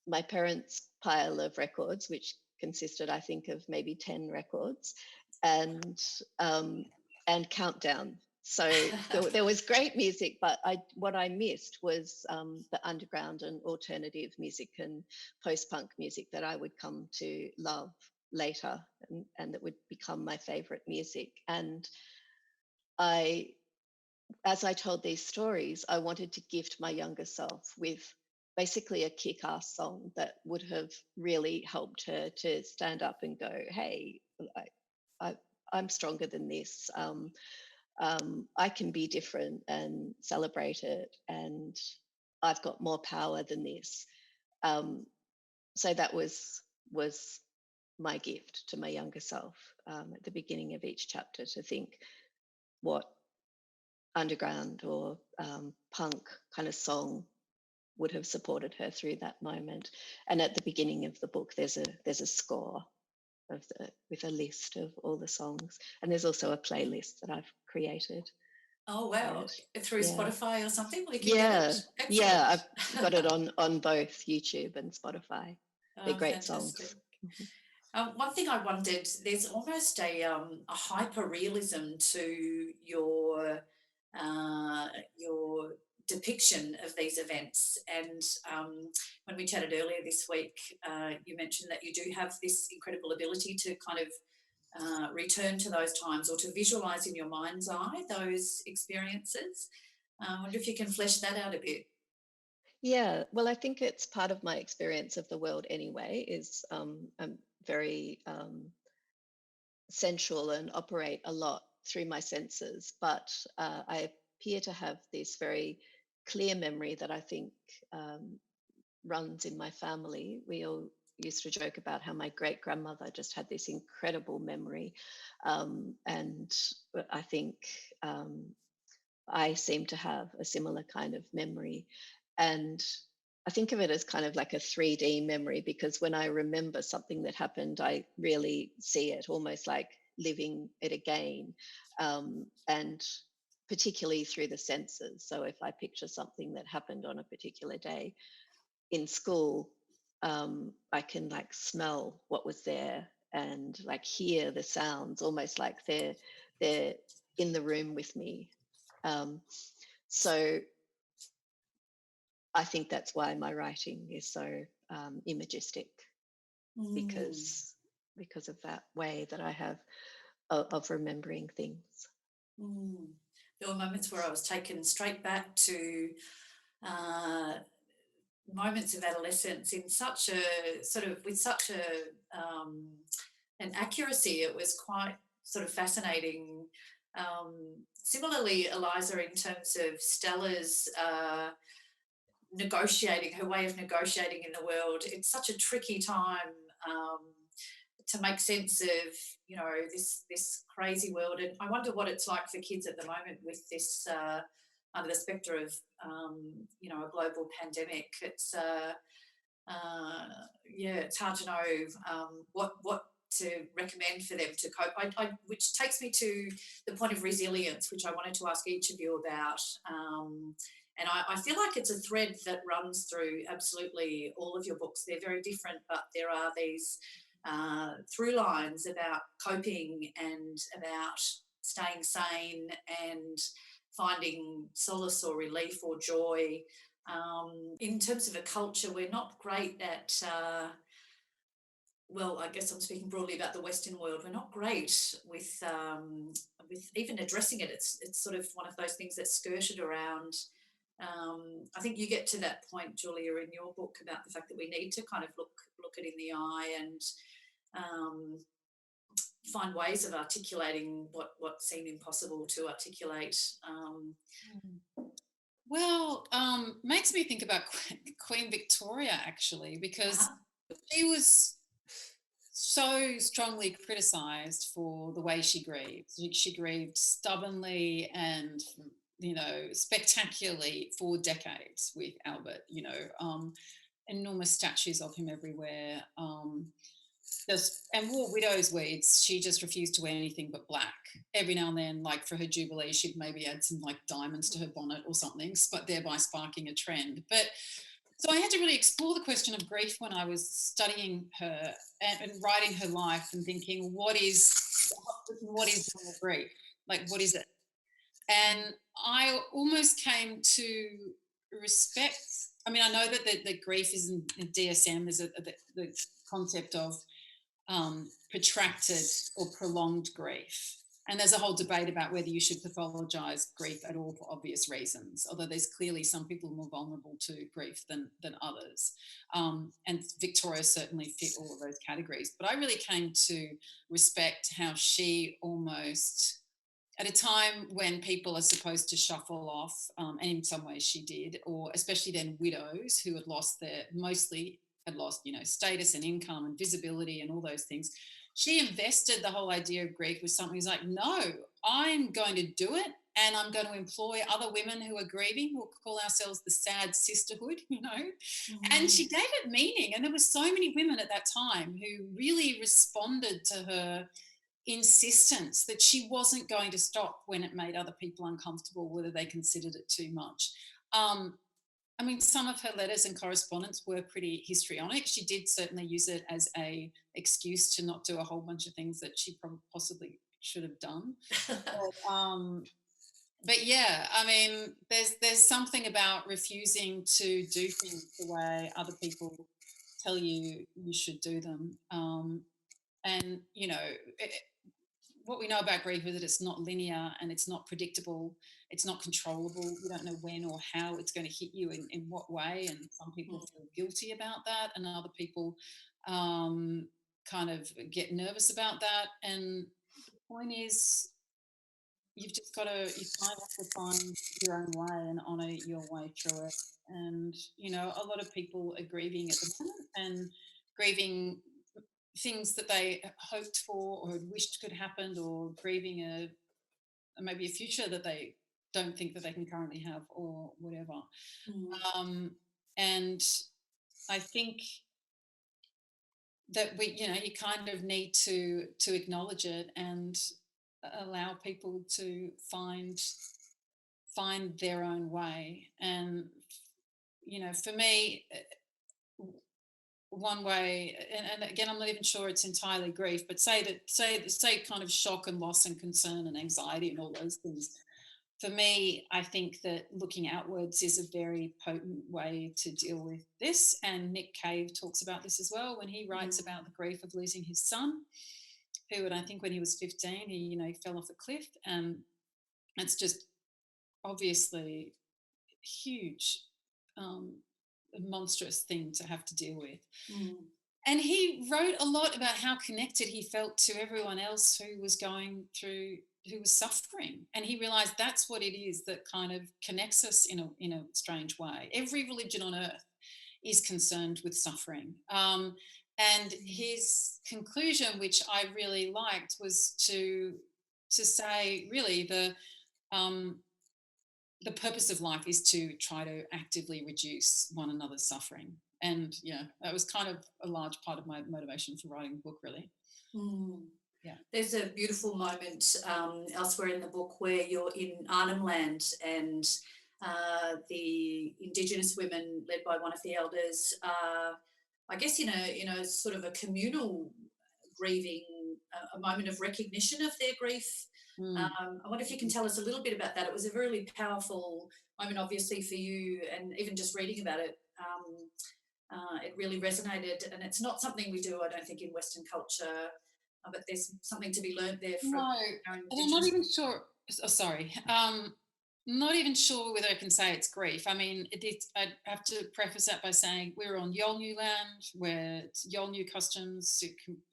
Speaker 5: my parents' pile of records, which consisted, I think, of maybe 10 records, and Countdown. So there was great music, but what I missed was the underground and alternative music and post-punk music that I would come to love later, and that would become my favorite music. And as I told these stories, I wanted to gift my younger self with basically a kick-ass song that would have really helped her to stand up and go, hey, I'm stronger than this. I can be different and celebrate it, and I've got more power than this. So that was my gift to my younger self at the beginning of each chapter, to think what underground or punk kind of song would have supported her through that moment. And at the beginning of the book, there's a score with a list of all the songs, and there's also a playlist that I've created.
Speaker 2: Oh wow! Through Spotify or something, we can get it. Excellent.
Speaker 5: Yeah, I've got it on both YouTube and Spotify. They're great
Speaker 2: fantastic.
Speaker 5: songs.
Speaker 2: One thing I wondered, there's almost a hyper realism to your depiction of these events. And when we chatted earlier this week, you mentioned that you do have this incredible ability to kind of return to those times, or to visualize in your mind's eye those experiences. I wonder if you can flesh that out a bit.
Speaker 5: Yeah, well, I think it's part of my experience of the world anyway, is I'm very sensual and operate a lot through my senses, but I appear to have this very clear memory that I think runs in my family. We all used to joke about how my great grandmother just had this incredible memory, and I think I seem to have a similar kind of memory. And I think of it as kind of like a 3D memory, because when I remember something that happened, I really see it, almost like living it again, and particularly through the senses. So if I picture something that happened on a particular day in school, I can like smell what was there and like hear the sounds, almost like they're in the room with me. So I think that's why my writing is so imagistic, because of that way that I have of remembering things.
Speaker 2: There were moments where I was taken straight back to moments of adolescence in such a sort of with such a an accuracy. It was quite sort of fascinating. Similarly, Eliza, in terms of Stella's negotiating, her way of negotiating in the world, it's such a tricky time to make sense of, you know, this crazy world. And I wonder what it's like for kids at the moment with this under the spectre of you know, a global pandemic. It's yeah, it's hard to know what to recommend for them to cope. Which takes me to the point of resilience, which I wanted to ask each of you about. And I feel like it's a thread that runs through absolutely all of your books. They're very different, but there are these through lines about coping and about staying sane and finding solace or relief or joy. In terms of a culture, we're not great at well, I guess I'm speaking broadly about the Western world. We're not great with even addressing it. It's sort of one of those things that's skirted around. I think you get to that point, Julia, in your book about the fact that we need to kind of look it in the eye and find ways of articulating what seem impossible to articulate.
Speaker 4: Well, makes me think about Queen Victoria, actually, because she was so strongly criticised for the way she grieved. She grieved stubbornly and, you know, spectacularly for decades with Albert, you know, enormous statues of him everywhere. And wore widow's weeds. She just refused to wear anything but black. Every now and then, like for her jubilee, she'd maybe add some like diamonds to her bonnet or something, but thereby sparking a trend. But so I had to really explore the question of grief when I was studying her and writing her life and thinking, what is normal grief? Like, what is it? And I almost came to respect. I mean, I know that the grief is in DSM. There's the concept of protracted or prolonged grief. And there's a whole debate about whether you should pathologize grief at all for obvious reasons, although there's clearly some people more vulnerable to grief than others. And Victoria certainly fit all of those categories. But I really came to respect how she almost, at a time when people are supposed to shuffle off, and in some ways she did, or especially then widows who had lost you know, status and income and visibility and all those things. She invested the whole idea of grief with something. It's like, no, I'm going to do it, and I'm going to employ other women who are grieving. We'll call ourselves the sad sisterhood, you know. And she gave it meaning. And there were so many women at that time who really responded to her insistence that she wasn't going to stop when it made other people uncomfortable, whether they considered it too much. I mean, some of her letters and correspondence were pretty histrionic. She did certainly use it as a excuse to not do a whole bunch of things that she possibly should have done. But yeah, I mean, there's something about refusing to do things the way other people tell you should do them. And, you know, what we know about grief is that it's not linear and it's not predictable. It's not controllable. You don't know when or how it's going to hit you in what way. And some people feel guilty about that, and other people kind of get nervous about that. And the point is, you kind of have to find your own way and honour your way through it. And, you know, a lot of people are grieving at the moment and grieving things that they hoped for or had wished could happen, or grieving maybe a future that they don't think that they can currently have, or whatever. And I think that you kind of need to acknowledge it and allow people to find their own way. And for me, one way, and again, I'm not even sure it's entirely grief, but say kind of shock and loss and concern and anxiety and all those things. For me, I think that looking outwards is a very potent way to deal with this. And Nick Cave talks about this as well when he writes about the grief of losing his son, who, and I think when he was 15, he fell off a cliff. And it's just obviously huge, a monstrous thing to have to deal with. And he wrote a lot about how connected he felt to everyone else who was suffering. And he realized that's what it is that kind of connects us in a strange way. Every religion on earth is concerned with suffering. And his conclusion, which I really liked, was to say, really, the purpose of life is to try to actively reduce one another's suffering. And that was kind of a large part of my motivation for writing the book, really. Yeah.
Speaker 2: There's a beautiful moment elsewhere in the book where you're in Arnhem Land and the Indigenous women, led by one of the elders, I guess in a sort of a communal grieving, a moment of recognition of their grief. I wonder if you can tell us a little bit about that. It was a really powerful moment, obviously, for you, and even just reading about it, it really resonated. And it's not something we do, I don't think, in Western culture, but there's something to be learned there from our
Speaker 4: and I'm not even sure. Not even sure whether I can say it's grief. I mean, I'd have to preface that by saying we're on Yolngu land, where it's Yolngu customs,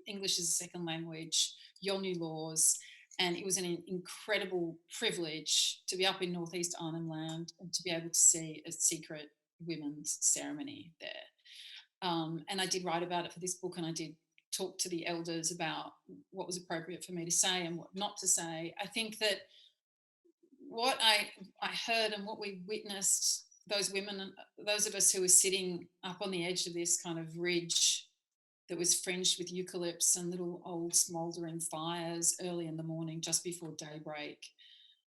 Speaker 4: English is a second language, Yolngu laws, and it was an incredible privilege to be up in northeast Arnhem Land and to be able to see a secret women's ceremony there. And I did write about it for this book, and I did talk to the elders about what was appropriate for me to say and what not to say. I think that what I heard and what we witnessed, those women and those of us who were sitting up on the edge of this kind of ridge that was fringed with eucalypts and little old smouldering fires early in the morning just before daybreak,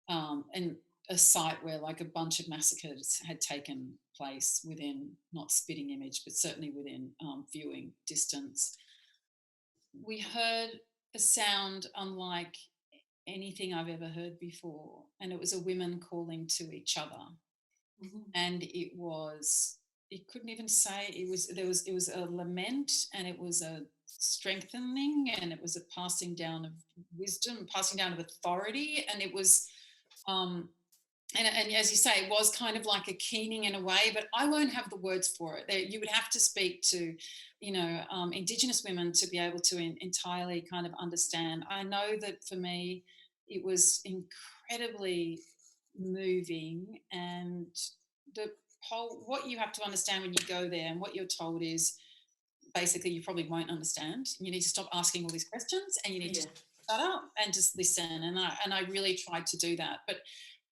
Speaker 4: and a site where like a bunch of massacres had taken place within, not spitting image, but certainly within viewing distance. We heard a sound unlike anything I've ever heard before, and it was a women calling to each other. And it couldn't even say, it was a lament, and it was a strengthening, and it was a passing down of wisdom, passing down of authority, and it was and as you say, it was kind of like a keening in a way, but I won't have the words for it. You would have to speak to Indigenous women to be able to entirely kind of understand. I know that for me it was incredibly moving, and what you have to understand when you go there, and what you're told is basically you probably won't understand. You need to stop asking all these questions, and you need to shut up and just listen. And I really tried to do that, but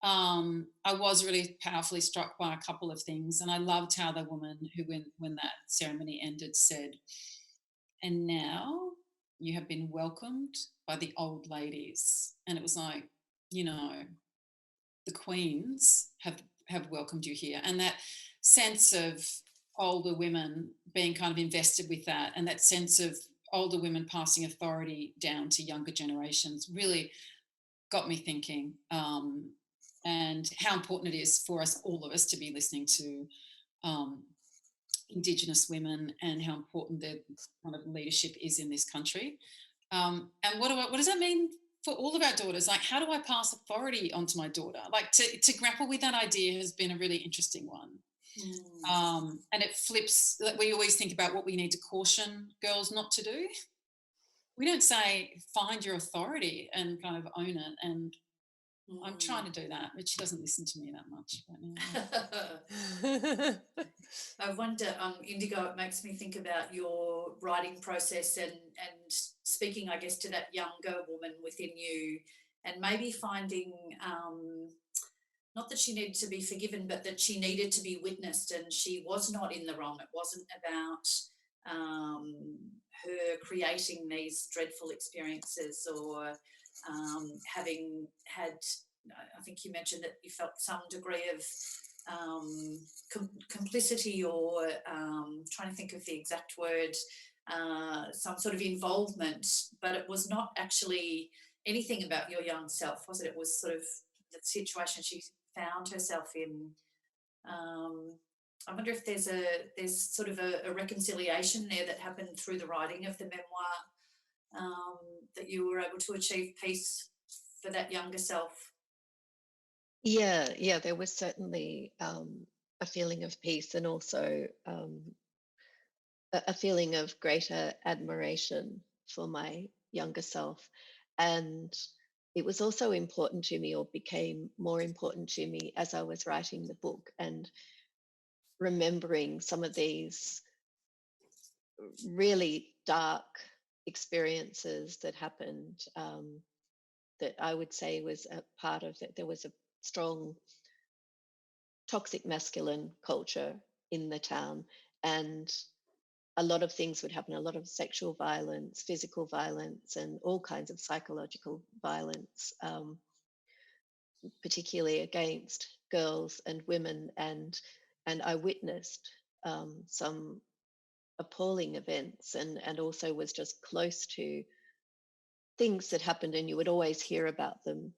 Speaker 4: I was really powerfully struck by a couple of things, and I loved how the woman who, when that ceremony ended, said, "And now you have been welcomed by the old ladies." And it was like, the queens have welcomed you here. And that sense of older women being kind of invested with that, and that sense of older women passing authority down to younger generations, really got me thinking, and how important it is for us, all of us, to be listening to Indigenous women, and how important their kind of leadership is in this country. And what does that mean for all of our daughters? Like, how do I pass authority onto my daughter? Like, to grapple with that idea has been a really interesting one. And it flips, like, we always think about what we need to caution girls not to do. We don't say, find your authority and kind of own it. And I'm trying to do that, but she doesn't listen to me that much right now.
Speaker 2: I wonder, Indigo, it makes me think about your writing process and speaking, I guess, to that younger woman within you, and maybe finding not that she needed to be forgiven, but that she needed to be witnessed, and she was not in the wrong. It wasn't about her creating these dreadful experiences or having had, I think you mentioned that you felt some degree of complicity or trying to think of the exact word, some sort of involvement, but it was not actually anything about your young self, was it? It was sort of the situation she found herself in. I wonder if there's sort of a reconciliation there that happened through the writing of the memoir, that you were able to achieve peace for that younger self.
Speaker 5: Yeah, there was certainly a feeling of peace, and also a feeling of greater admiration for my younger self. And it was also important to me, or became more important to me, as I was writing the book and remembering some of these really dark experiences that happened, that I would say was a part of that. There was a strong toxic masculine culture in the town, and a lot of things would happen, a lot of sexual violence, physical violence, and all kinds of psychological violence, particularly against girls and women. And I witnessed some appalling events, and also was just close to things that happened, and you would always hear about them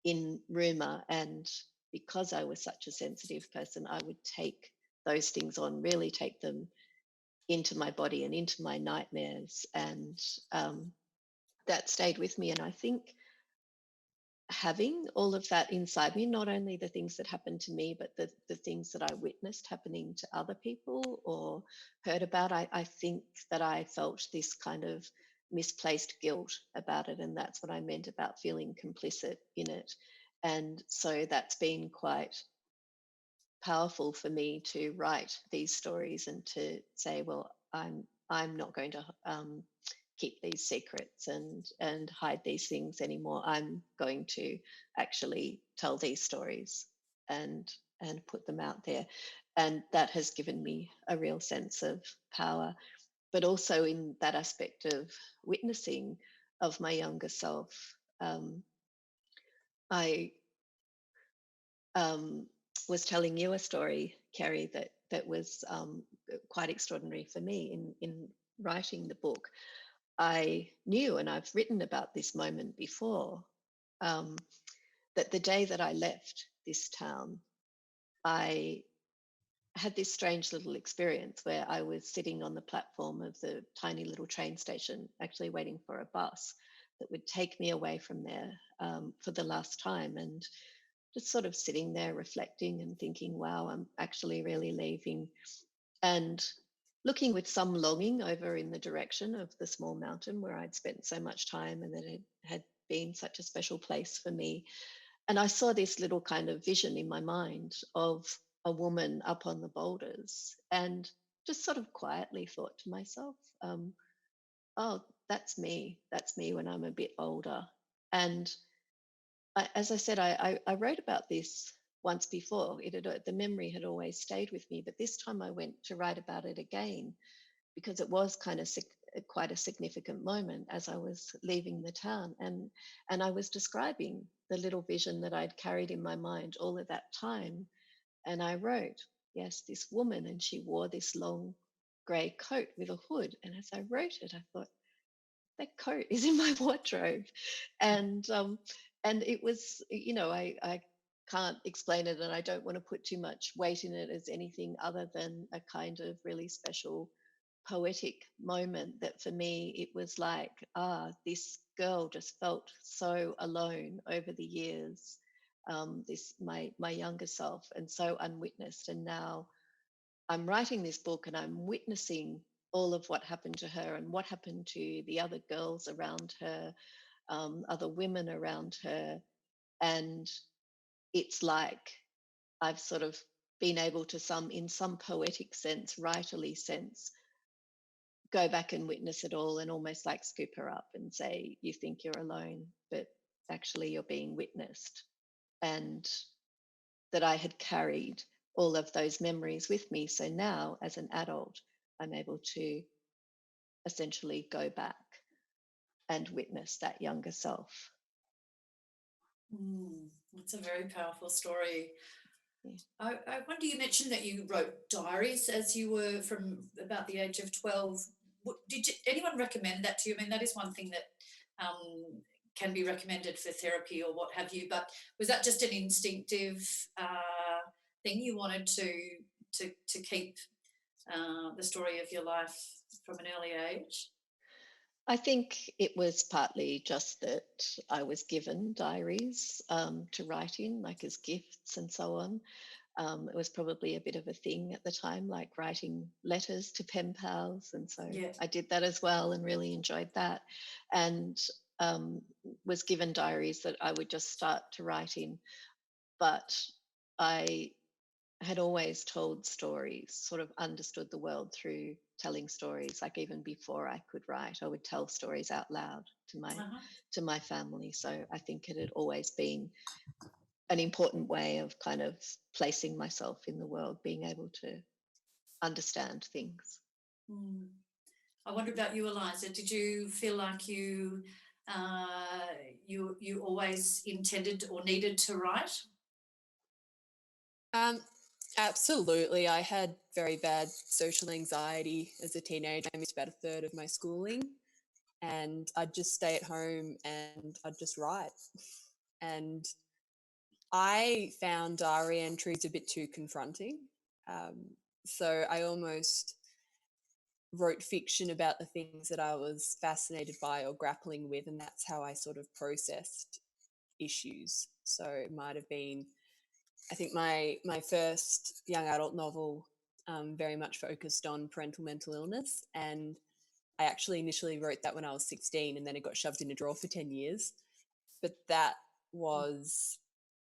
Speaker 5: in rumor. And because I was such a sensitive person, I would take those things on, really take them into my body and into my nightmares. And that stayed with me. And I think having all of that inside me, not only the things that happened to me, but the things that I witnessed happening to other people or heard about, I think that I felt this kind of misplaced guilt about it. And that's what I meant about feeling complicit in it. And so that's been quite powerful for me to write these stories and to say, well, I'm not going to keep these secrets and hide these things anymore. I'm going to actually tell these stories and put them out there. And that has given me a real sense of power, but also in that aspect of witnessing of my younger self. I was telling you a story, Carrie, that was quite extraordinary for me in writing the book. I knew, and I've written about this moment before, that the day that I left this town, I had this strange little experience where I was sitting on the platform of the tiny little train station, actually waiting for a bus that would take me away from there for the last time. And just sort of sitting there reflecting and thinking, wow, I'm actually really leaving. And looking with some longing over in the direction of the small mountain where I'd spent so much time, and that it had been such a special place for me. And I saw this little kind of vision in my mind of a woman up on the boulders, and just sort of quietly thought to myself, oh, that's me. That's me when I'm a bit older. And as I said, I wrote about this once before. The memory had always stayed with me, but this time I went to write about it again because it was kind of quite a significant moment as I was leaving the town, and I was describing the little vision that I'd carried in my mind all of that time. And I wrote, yes, this woman, and she wore this long grey coat with a hood. And as I wrote it, I thought, that coat is in my wardrobe. And it was, I can't explain it, and I don't want to put too much weight in it as anything other than a kind of really special poetic moment that for me it was like, this girl just felt so alone over the years, this my younger self, and so unwitnessed. And now I'm writing this book and I'm witnessing all of what happened to her and what happened to the other girls around her, other women around her. And it's like I've sort of been able to in some poetic sense, writerly sense, go back and witness it all and almost like scoop her up and say, you think you're alone, but actually you're being witnessed. And that I had carried all of those memories with me. So now, as an adult, I'm able to essentially go back and witness that younger self.
Speaker 2: It's a very powerful story.
Speaker 5: Yeah.
Speaker 2: I wonder, you mentioned that you wrote diaries as you were from about the age of 12. Did anyone recommend that to you? I mean, that is one thing that can be recommended for therapy or what have you, but was that just an instinctive thing you wanted to keep the story of your life from an early age?
Speaker 5: I think it was partly just that I was given diaries to write in, like as gifts and so on. It was probably a bit of a thing at the time, like writing letters to pen pals. And so I did that as well and really enjoyed that. And was given diaries that I would just start to write in. But I had always told stories, sort of understood the world through telling stories. Like even before I could write, I would tell stories out loud to my family. So I think it had always been an important way of kind of placing myself in the world, being able to understand things.
Speaker 2: I wonder about you, Eliza. Did you feel like you always intended or needed to write?
Speaker 3: Absolutely. I had very bad social anxiety as a teenager. I missed about a third of my schooling, and I'd just stay at home and I'd just write. And I found diary entries a bit too confronting. So I almost wrote fiction about the things that I was fascinated by or grappling with, and that's how I sort of processed issues. So it might have been, I think my first young adult novel very much focused on parental mental illness, and I actually initially wrote that when I was 16, and then it got shoved in a drawer for 10 years. But that was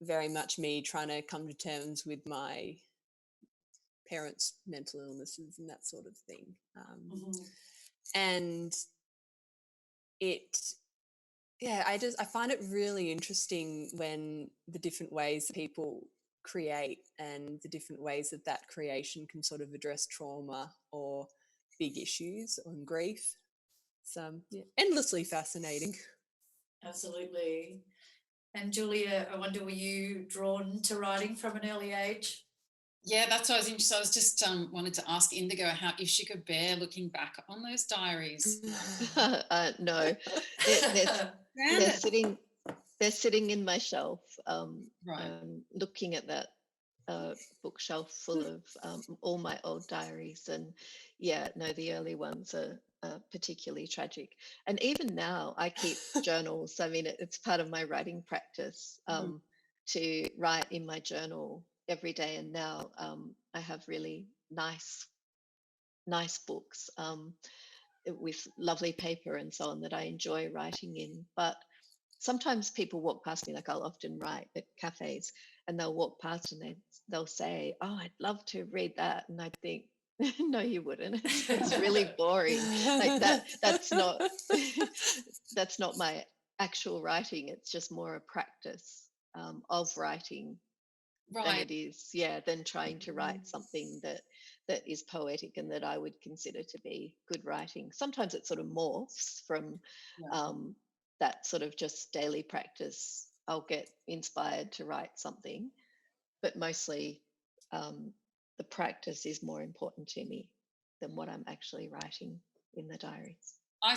Speaker 3: very much me trying to come to terms with my parents' mental illnesses and that sort of thing. And I find it really interesting when the different ways people create and the different ways that creation can sort of address trauma or big issues and grief. So endlessly fascinating.
Speaker 2: Absolutely. And Julia, I wonder, were you drawn to writing from an early age?
Speaker 4: Yeah, that's what I was interested. I was just wanted to ask Indigo if she could bear looking back on those diaries.
Speaker 5: No, they're sitting in my shelf.
Speaker 4: Right.
Speaker 5: Looking at that bookshelf full of all my old diaries, and the early ones are particularly tragic. And even now I keep journals. I mean, it's part of my writing practice to write in my journal every day. And now I have really nice books with lovely paper and so on that I enjoy writing in. But sometimes people walk past me, like I'll often write at cafes, and they'll walk past and they'll say, "Oh, I'd love to read that," and I think, no, you wouldn't. It's really boring. Like that's not that's not my actual writing. It's just more a practice of writing than it is, than trying to write something that is poetic and that I would consider to be good writing. Sometimes it sort of morphs from that sort of just daily practice. I'll get inspired to write something, but mostly the practice is more important to me than what I'm actually writing in the diaries.
Speaker 4: I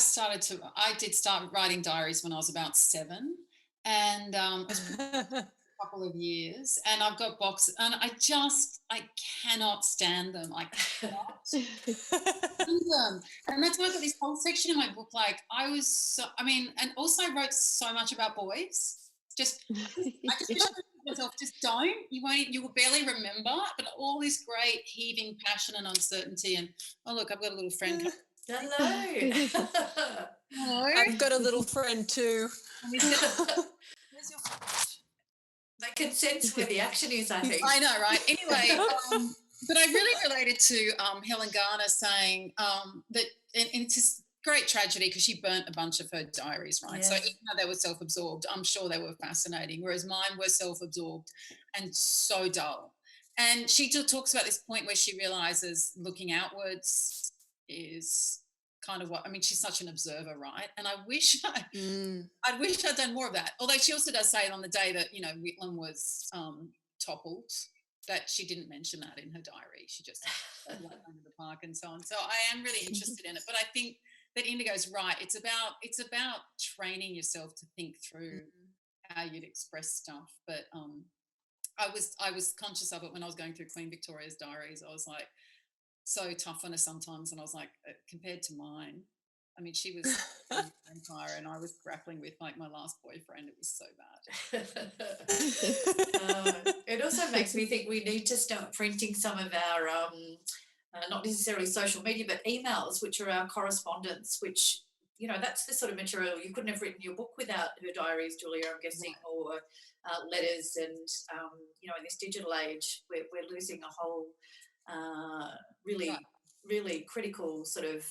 Speaker 4: did start writing diaries when I was about 7, and it was a couple of years, and I've got boxes, and I cannot stand them. I cannot stand them. And that's why I've got this whole section in my book. Like and also I wrote so much about boys. I just wish myself, just don't. You will barely remember, but all this great heaving passion and uncertainty. And look, I've got a little friend.
Speaker 2: Hello.
Speaker 4: Hello.
Speaker 3: I've got a little friend too.
Speaker 4: Where's your
Speaker 2: They can sense where the action is, I think.
Speaker 4: I know, right? Anyway, but I really related to Helen Garner saying that, and it's just great tragedy because she burnt a bunch of her diaries, right? So
Speaker 2: Yes.
Speaker 4: even though they were self-absorbed, I'm sure they were fascinating, whereas mine were self-absorbed and so dull. And she talks about this point where she realizes looking outwards is kind of what, I mean, she's such an observer, right? And I wish I'd done more of that. Although she also does say on the day that, you know, Whitlam was toppled, that she didn't mention that in her diary. She just said like under the park and so on. So I am really interested in it. But I think that Indigo's right. It's about training yourself to think through how you'd express stuff. But I was conscious of it when I was going through Queen Victoria's diaries. I was like so tough on her sometimes, and I was like, compared to mine, I mean, she was a vampire, and I was grappling with like my last boyfriend. It was so bad.
Speaker 2: It also makes me think we need to start printing some of our, not necessarily social media, but emails, which are our correspondence, which, you know, that's the sort of material you couldn't have written your book without her diaries, Julia, I'm guessing, or letters. And, you know, in this digital age, we're losing a whole really critical sort of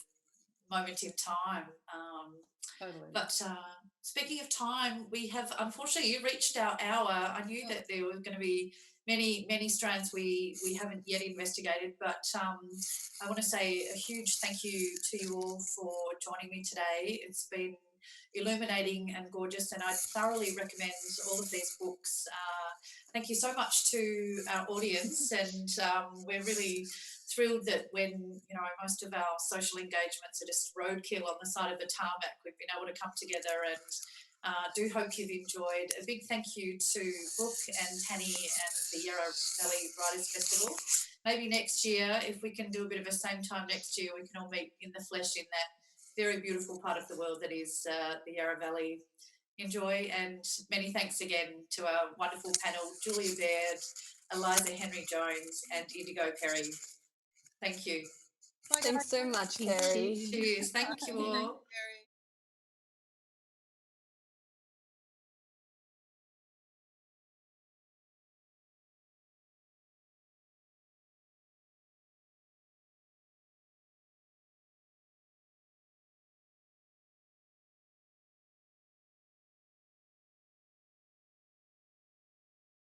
Speaker 2: moment in time.
Speaker 4: Totally.
Speaker 2: But speaking of time, we have, unfortunately, you reached our hour. I knew that there were going to be many strands we haven't yet investigated, but I want to say a huge thank you to you all for joining me today. It's been illuminating and gorgeous, and I thoroughly recommend all of these books. Thank you so much to our audience, and we're really thrilled that when, you know, most of our social engagements are just roadkill on the side of the tarmac, we've been able to come together, and do hope you've enjoyed. A big thank you to Brooke and Tanny and the Yarra Valley Writers Festival. Maybe next year, if we can do a bit of a same time next year, we can all meet in the flesh in that very beautiful part of the world that is the Yarra Valley. Enjoy, and many thanks again to our wonderful panel, Julia Baird, Eliza Henry-Jones and Indigo Carrie. Thank you.
Speaker 3: Thanks so much, Carrie.
Speaker 2: Cheers. Thank you all.